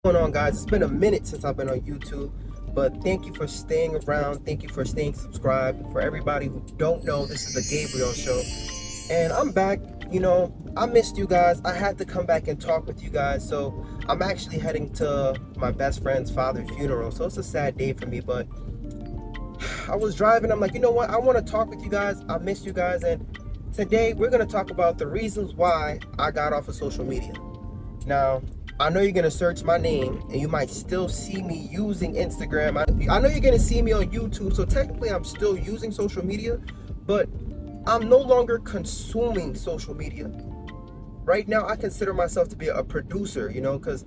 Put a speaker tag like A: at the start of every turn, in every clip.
A: What's going on, guys? It's been a minute since I've been on YouTube, but thank you for staying around. Thank you for staying subscribed. For everybody who don't know, this is the Gabriel Show, and I'm back. I missed you guys. I had to come back and talk with you guys. So I'm actually heading to my best friend's father's funeral. So it's a sad day for me, but I was driving. I'm like, you know what? I want to talk with you guys. I missed you guys, and today we're gonna talk about the reasons why I got off of social media. Now, I know you're gonna search my name and you might still see me using Instagram. I know you're gonna see me on YouTube, so technically I'm still using social media, but I'm no longer consuming social media. Right now, I consider myself to be a producer, because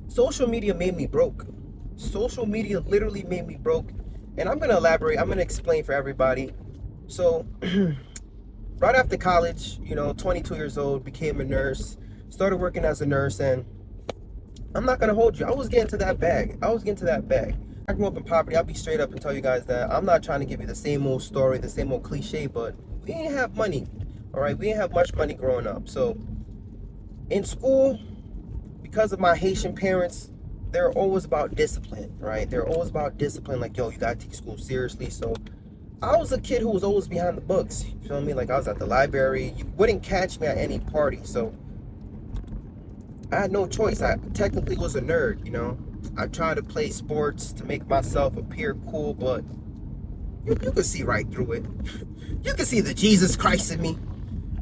A: social media made me broke. Social media literally made me broke. And I'm gonna elaborate, I'm gonna explain for everybody. So, right after college, 22 years old, became a nurse, started working as a nurse, and I'm not gonna hold you. I was getting to that bag. I grew up in poverty. I'll be straight up and tell you guys that I'm not trying to give you the same old story, the same old cliche, but we didn't have money. All right, we didn't have much money growing up. So in school, because of my Haitian parents, they're always about discipline, right? They're always about discipline. Like, yo, you gotta take school seriously. So I was a kid who was always behind the books. You feel me? Like, I was at the library. You wouldn't catch me at any party. So I had no choice. I technically was a nerd. I tried to play sports to make myself appear cool, but you could see right through it. You can see the Jesus Christ in me,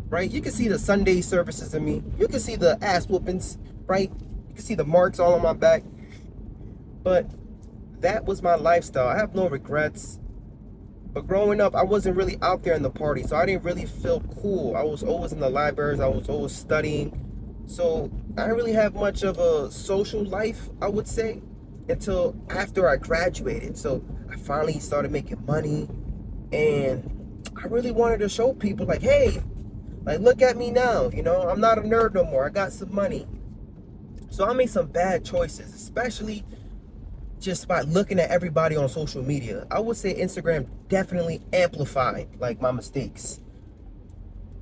A: right? You can see the Sunday services in me. You can see the ass whoopings, right? You can see the marks all on my back. But that was my lifestyle. I have no regrets. But growing up, I wasn't really out there in the party, so I didn't really feel cool. I was always in the libraries. I was always studying. So I didn't really have much of a social life, I would say, until after I graduated. So I finally started making money, and I really wanted to show people, like, hey, like, look at me now. I'm not a nerd no more. I got some money. So I made some bad choices, especially just by looking at everybody on social media. I would say Instagram definitely amplified like my mistakes.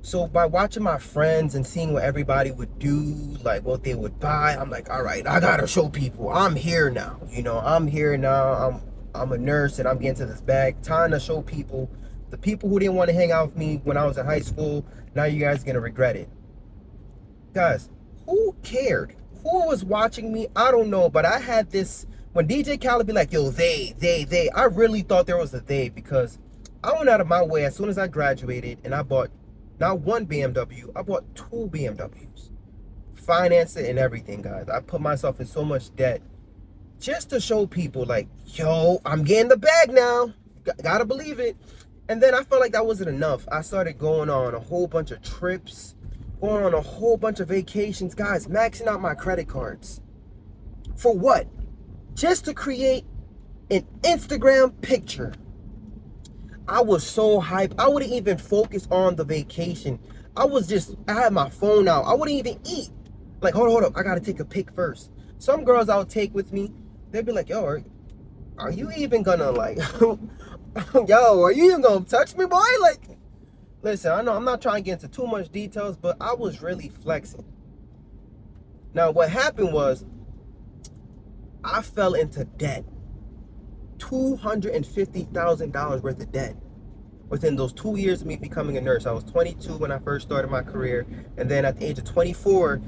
A: So by watching my friends and seeing what everybody would do, like what they would buy, I'm like, all right, I gotta show people I'm here now. I'm here now. I'm a nurse and I'm getting to this bag. Time to show people. The people who didn't want to hang out with me when I was in high school, now you guys are gonna regret it. Guys, who cared? Who was watching me? I don't know, but I had this, when DJ Khaled be like, yo, they, I really thought there was a they, because I went out of my way as soon as I graduated and I bought not one BMW, I bought two BMWs. Financed it and everything, guys. I put myself in so much debt just to show people, like, yo, I'm getting the bag now. Gotta believe it. And then I felt like that wasn't enough. I started going on a whole bunch of trips, going on a whole bunch of vacations, guys, maxing out my credit cards. For what? Just to create an Instagram picture. I was so hyped. I wouldn't even focus on the vacation. I had my phone out. I wouldn't even eat. Like, hold up. I got to take a pic first. Some girls I would take with me, they'd be like, yo, are you even gonna, like, yo, are you even gonna touch me, boy? Like, listen, I know I'm not trying to get into too much details, but I was really flexing. Now, what happened was I fell into debt. $250,000 worth of debt within those 2 years of me becoming a nurse. I was 22 when I first started my career, and then at the age of 24,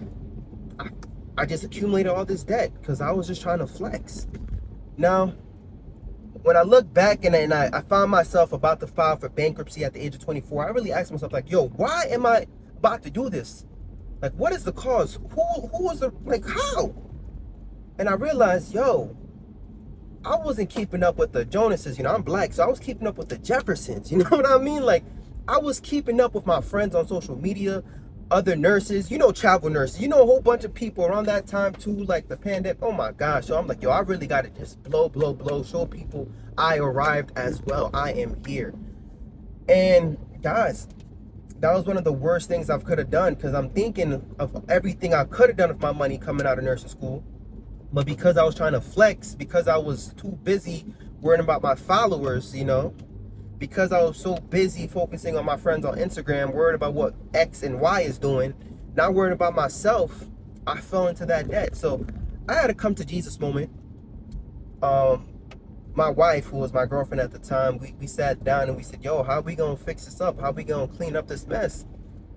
A: I just accumulated all this debt because I was just trying to flex. Now, when I look back and I found myself about to file for bankruptcy at the age of 24, I really asked myself, like, yo, why am I about to do this? Like, what is the cause? Who was the, like, how? And I realized, yo, I wasn't keeping up with the Jonases. I'm black, so I was keeping up with the Jeffersons. You know what I mean? Like, I was keeping up with my friends on social media, other nurses, travel nurses, a whole bunch of people around that time too, like the pandemic. Oh my gosh. So I'm like, yo, I really got to just blow, show people I arrived as well. I am here. And guys, that was one of the worst things I could have done, because I'm thinking of everything I could have done with my money coming out of nursing school. But because I was trying to flex, because I was too busy worrying about my followers, because I was so busy focusing on my friends on Instagram, worried about what X and Y is doing, not worrying about myself, I fell into that debt. So I had a come to Jesus moment. My wife, who was my girlfriend at the time, we sat down and we said, yo, how are we going to fix this up? How are we going to clean up this mess?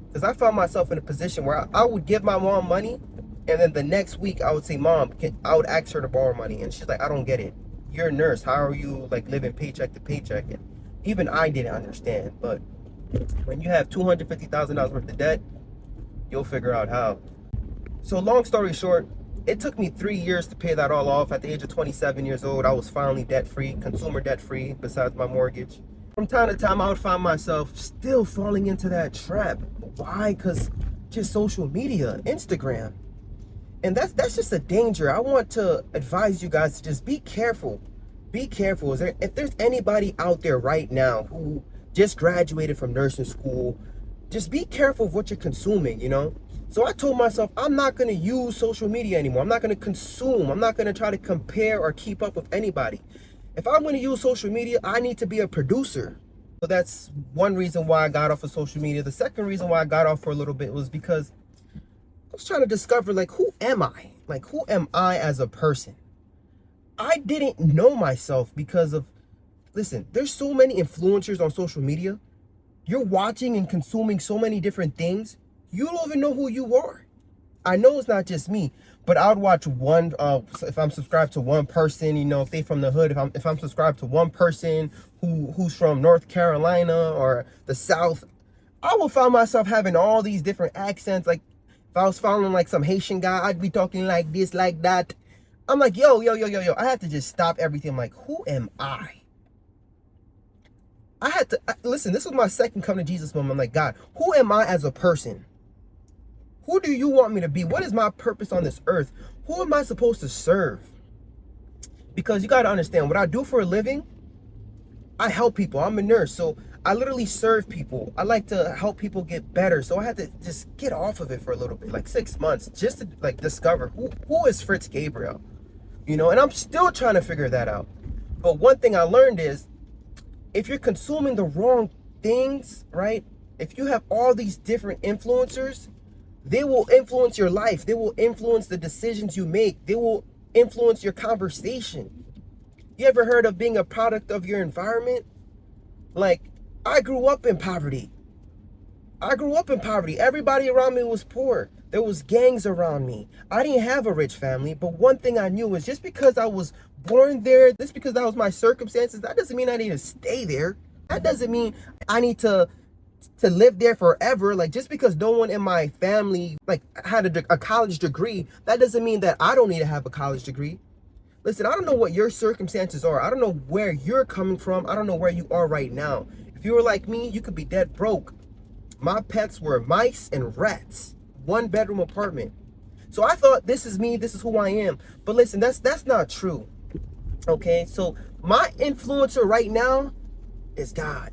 A: Because I found myself in a position where I would give my mom money, and then the next week I would say, Mom, I would ask her to borrow money. And she's like, I don't get it. You're a nurse. How are you like living paycheck to paycheck? And even I didn't understand. But when you have $250,000 worth of debt, you'll figure out how. So long story short, it took me 3 years to pay that all off. At the age of 27 years old, I was finally debt-free, consumer debt-free, besides my mortgage. From time to time, I would find myself still falling into that trap. Why? Because just social media, Instagram. And that's just a danger. I want to advise you guys to just be careful. Be careful. If there's anybody out there right now who just graduated from nursing school, just be careful of what you're consuming, you know? So I told myself, I'm not going to use social media anymore. I'm not going to consume. I'm not going to try to compare or keep up with anybody. If I'm going to use social media, I need to be a producer. So that's one reason why I got off of social media. The second reason why I got off for a little bit was because I was trying to discover, like, who am I? Like, who am I as a person? I didn't know myself because of, listen, there's so many influencers on social media. You're watching and consuming so many different things. You don't even know who you are. I know it's not just me, but I would watch one, if I'm subscribed to one person, you know, if they from the hood, if I'm subscribed to one person who's from North Carolina or the South, I will find myself having all these different accents. Like, if I was following like some Haitian guy, I'd be talking like this, like that. I'm like, yo. I had to just stop everything. I'm like, who am I? I had to, listen, this was my second come to Jesus moment. I'm like, God, who am I as a person? Who do you want me to be? What is my purpose on this earth? Who am I supposed to serve? Because you got to understand, what I do for a living, I help people. I'm a nurse, so I literally serve people. I like to help people get better. So I had to just get off of it for a little bit, like 6 months, just to like discover who is Fritz Gabriel, you know, and I'm still trying to figure that out. But one thing I learned is, if you're consuming the wrong things, right? If you have all these different influencers, they will influence your life. They will influence the decisions you make. They will influence your conversation. You ever heard of being a product of your environment? Like, I grew up in poverty. Everybody around me was poor. There was gangs around me. I didn't have a rich family, but one thing I knew was, just because I was born there, just because that was my circumstances, that doesn't mean I need to stay there. That doesn't mean I need to live there forever. Like, just because no one in my family like had a college degree, that doesn't mean that I don't need to have a college degree. Listen, I don't know what your circumstances are. I don't know where you're coming from. I don't know where you are right now. If you were like me, you could be dead broke. My pets were mice and rats. 1-bedroom apartment. So I thought, this is me, this is who I am. But listen, that's not true. Okay, so my influencer right now is God.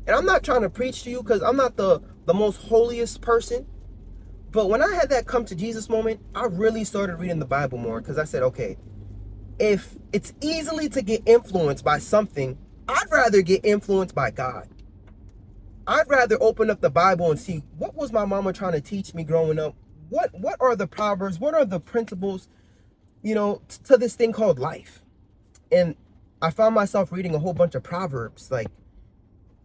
A: And I'm not trying to preach to you, because I'm not the most holiest person. But when I had that come to Jesus moment, I really started reading the Bible more, because I said, okay, if it's easily to get influenced by something, I'd rather get influenced by God. I'd rather open up the Bible and see, what was my mama trying to teach me growing up? What are the proverbs? What are the principles, you know, to this thing called life? And I found myself reading a whole bunch of proverbs. Like,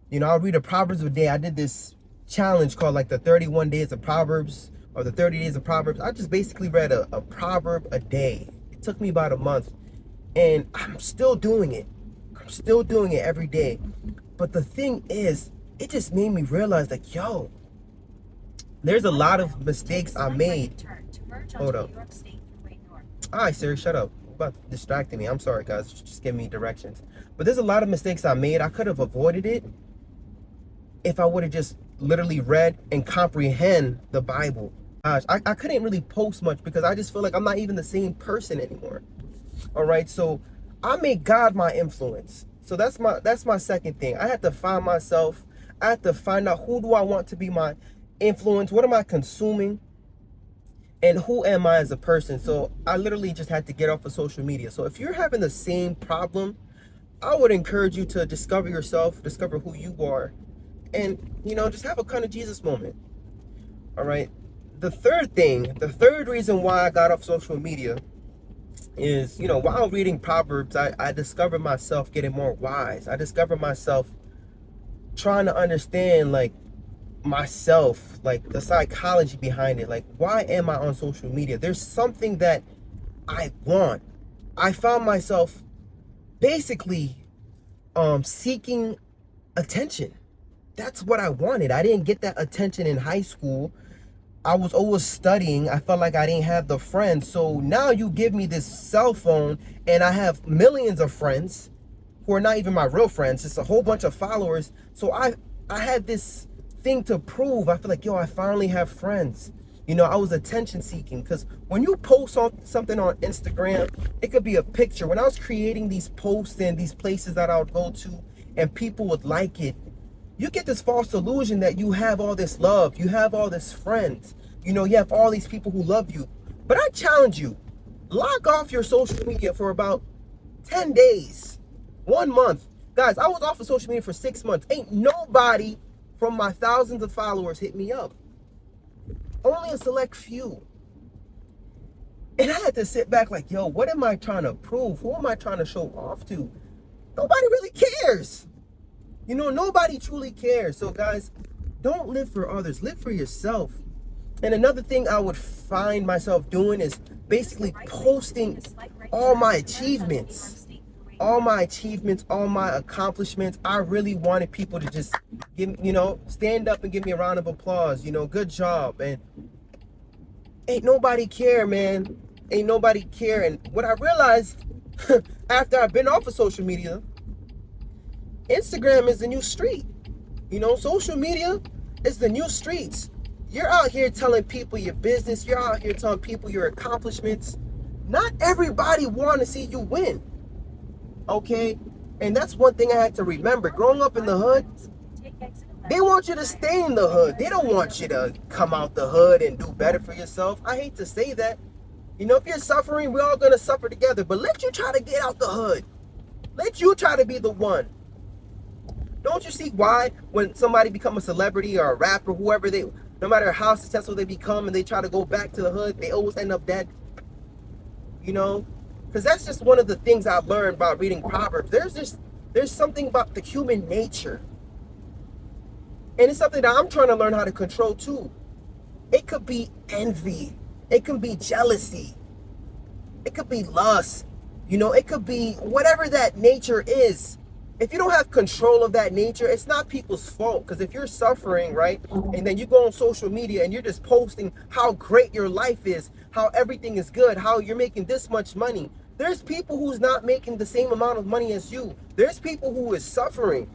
A: you know, I'll read a Proverbs a day. I did this challenge called like the 31 days of Proverbs, or the 30 days of Proverbs. I just basically read a proverb a day. It took me about a month, and I'm still doing it. I'm still doing it every day. But the thing is, it just made me realize, like, yo, there's a lot of mistakes I made. Hold up. All right, Siri, shut up. You're about distracting me. I'm sorry, guys. Just give me directions. But there's a lot of mistakes I made. I could have avoided it if I would have just literally read and comprehend the Bible. Gosh, I couldn't really post much because I just feel like I'm not even the same person anymore. All right, so I made God my influence. So that's my second thing. I had to find myself. I had to find out, who do I want to be my influence? What am I consuming? And who am I as a person? So I literally just had to get off of social media. So if you're having the same problem, I would encourage you to discover yourself, discover who you are, and, you know, just have a kind of Jesus moment. All right. The third reason why I got off social media is, while reading Proverbs, I discovered myself getting more wise. I discovered myself trying to understand, like, myself, like the psychology behind it. Like, why am I on social media? There's something that I want. I found myself basically seeking attention. That's what I wanted. I didn't get that attention in high school. I was always studying. I felt like I didn't have the friends. So now you give me this cell phone and I have millions of friends who are not even my real friends. It's a whole bunch of followers. So I had this thing to prove. I feel like, yo, I finally have friends. I was attention seeking, because when you post something on Instagram, it could be a picture. When I was creating these posts and these places that I would go to and people would like it, you get this false illusion that you have all this love, you have all this friends, you have all these people who love you. But I challenge you, log off your social media for about 10 days, 1 month. Guys, I was off of social media for 6 months. Ain't nobody from my thousands of followers hit me up. Only a select few. And I had to sit back like, yo, what am I trying to prove? Who am I trying to show off to? Nobody really cares. Nobody truly cares. So guys, don't live for others, live for yourself. And another thing I would find myself doing is basically posting all my achievements, all my accomplishments. I really wanted people to just stand up and give me a round of applause. Good job. And ain't nobody care, man. Ain't nobody care. And what I realized after I've been off of social media, Instagram is the new street. Social media is the new streets. You're out here telling people your business. You're out here telling people your accomplishments. Not everybody want to see you win. Okay? And that's one thing I had to remember. Growing up in the hood, they want you to stay in the hood. They don't want you to come out the hood and do better for yourself. I hate to say that. If you're suffering, we're all going to suffer together. But let you try to get out the hood. Let you try to be the one. Don't you see why when somebody become a celebrity or a rapper, whoever no matter how successful they become and they try to go back to the hood, they always end up dead? Because that's just one of the things I've learned about reading Proverbs. There's something about the human nature. And it's something that I'm trying to learn how to control too. It could be envy. It can be jealousy. It could be lust. It could be whatever that nature is. If you don't have control of that nature, it's not people's fault. Because if you're suffering, right, and then you go on social media and you're just posting how great your life is, how everything is good, how you're making this much money, there's people who's not making the same amount of money as you. There's people who is suffering.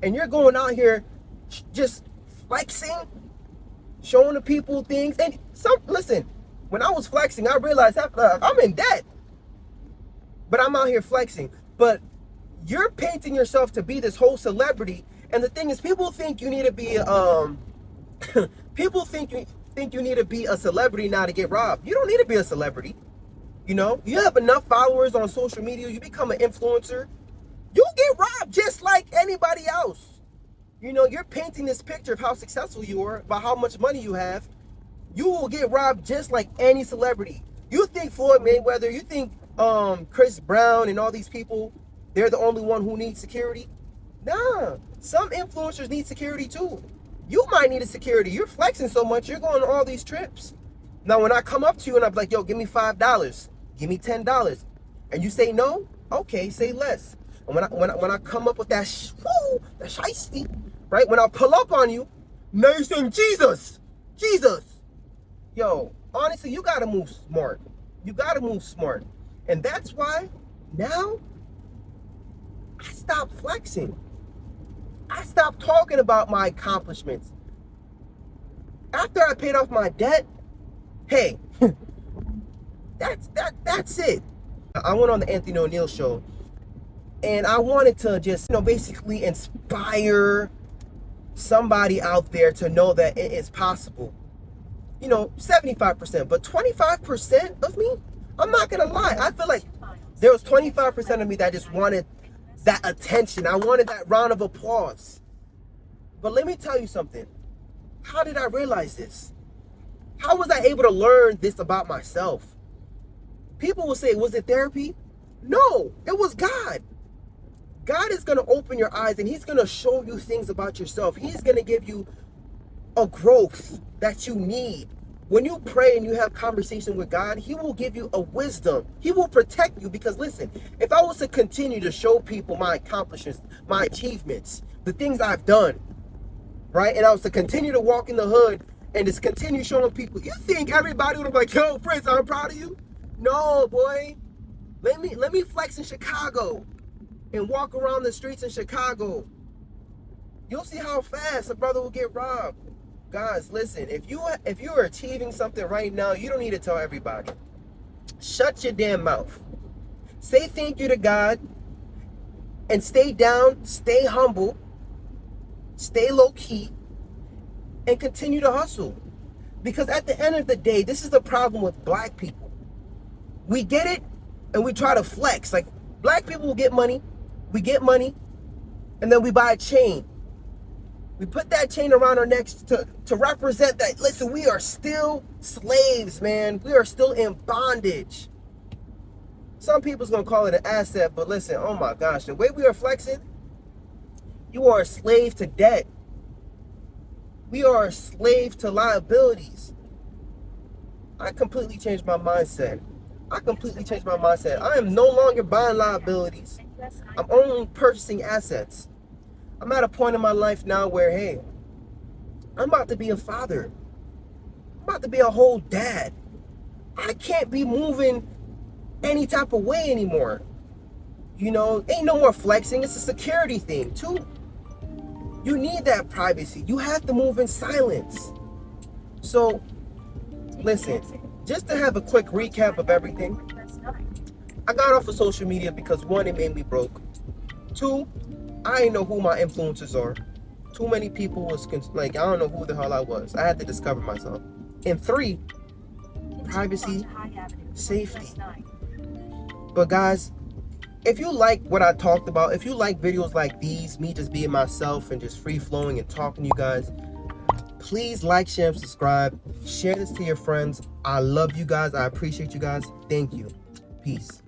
A: And you're going out here just flexing, showing the people things. And listen, when I was flexing, I realized I'm in debt. But I'm out here flexing. But you're painting yourself to be this whole celebrity, and the thing is, people think you need to be people think you need to be a celebrity now to get robbed. You don't need to be a celebrity. You have enough followers on social media, you become an influencer, you'll get robbed just like anybody else. You're painting this picture of how successful you are, about how much money you have. You will get robbed just like any celebrity. You think Floyd Mayweather, you think Chris Brown and all these people, they're the only one who needs security? Nah, some influencers need security too. You might need a security. You're flexing so much, you're going on all these trips. Now, when I come up to you and I'm like, yo, give me $5, give me $10, and you say no, okay, say less. And when I come up with that shiesty, right? When I pull up on you, now you're saying Jesus. Yo, honestly, you gotta move smart. And that's why now I stopped flexing. I stopped talking about my accomplishments. After I paid off my debt, hey, that's it. I went on the Anthony O'Neill show, and I wanted to just, basically inspire somebody out there to know that it is possible. 75%, but 25% of me, I'm not gonna lie, I feel like there was 25% of me that just wanted that attention. I wanted that round of applause. But let me tell you something. How did I realize this? How was I able to learn this about myself? People will say, was it therapy? No, it was God. God is going to open your eyes and he's going to show you things about yourself. He's going to give you a growth that you need. When you pray and you have conversation with God, he will give you a wisdom. He will protect you because listen, if I was to continue to show people my accomplishments, my achievements, the things I've done, right? And I was to continue to walk in the hood and just continue showing people, you think everybody would be like, yo, Prince, I'm proud of you? No, boy. Let me flex in Chicago and walk around the streets in Chicago. You'll see how fast a brother will get robbed. Guys, listen, if you are achieving something right now, you don't need to tell everybody. Shut your damn mouth. Say thank you to God and stay down, stay humble, stay low key, and continue to hustle. Because at the end of the day, this is the problem with black people. We get it and we try to flex. Like, black people will get money, we get money, and then we buy a chain. We put that chain around our necks to represent that, listen, we are still slaves, man. We are still in bondage. Some people's going to call it an asset, but listen, oh my gosh, the way we are flexing, you are a slave to debt. We are a slave to liabilities. I completely changed my mindset. I am no longer buying liabilities. I'm only purchasing assets. I'm at a point in my life now where, hey, I'm about to be a father. I'm about to be a whole dad. I can't be moving any type of way anymore. You know, ain't no more flexing. It's a security thing, too. You need that privacy. You have to move in silence. So, listen, just to have a quick recap of everything, I got off of social media because, one, it made me broke. Two, I didn't know who my influencers are. Too many people was like, I don't know who the hell I was. I had to discover myself. And three, privacy, safety. But guys, if you like what I talked about, if you like videos like these, me just being myself and just free flowing and talking to you guys, please like, share, and subscribe. Share this to your friends. I love you guys. I appreciate you guys. Thank you. Peace.